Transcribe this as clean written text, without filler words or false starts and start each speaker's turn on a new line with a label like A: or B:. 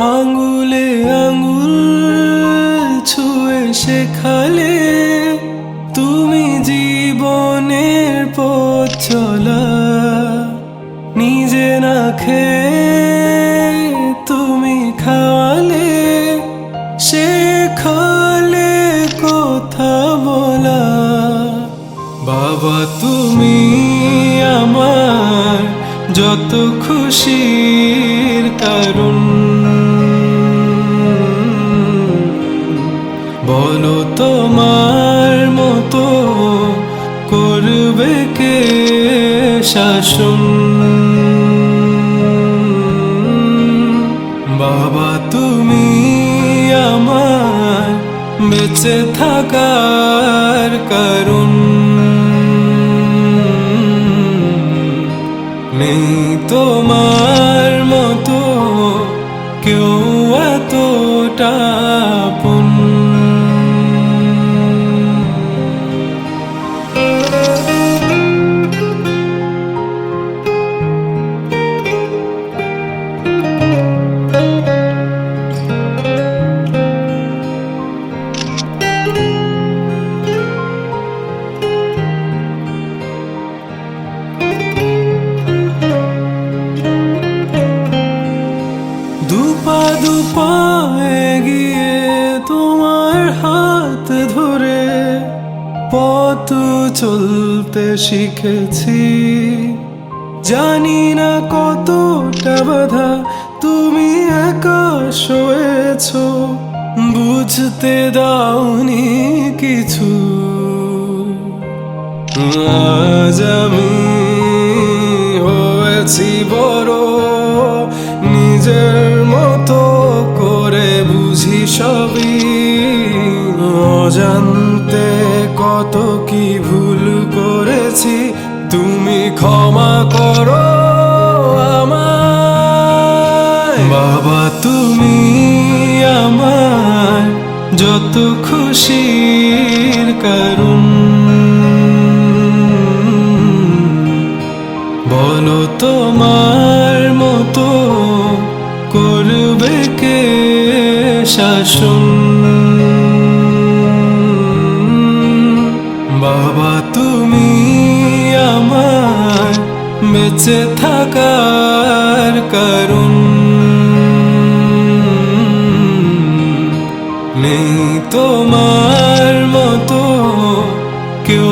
A: আঙ্গুলে আঙ্গুল ছুঁয়ে শেখালে তুমি জীবনের পথ চলা। নিজে না খেয়ে তুমি খাওয়ালে, শেখালে কথা বলা। বাবা তুমি আমার যত খুশির কারণ, বলো তোমার মতো করবে কে শাসন। বাবা তুমি আমার বেঁচে থাকার কারণ, নেই তোমার মতো কেউ এতটা আপন। দুপা দুপা এগিয়ে তোমার হাত ধরে পথ চলতে শিখেছি। জানি না কতটা বাধা তুমি একা সয়েছো, বুঝতে দাওনি কিছু। আজ আমি হয়েছি বড়, নিজের মতো করে বুঝি সবই। অজান্তে কত কি ভুল করেছি, তুমি ক্ষমা করো আমায়। বাবা তুমি আমার যত খুশির কারণ, বলো তোমার মতো করবে কে শাসন। বাবা তুমি আমার বেঁচে থাকার কারণ, নেই তোমার মতো কেউ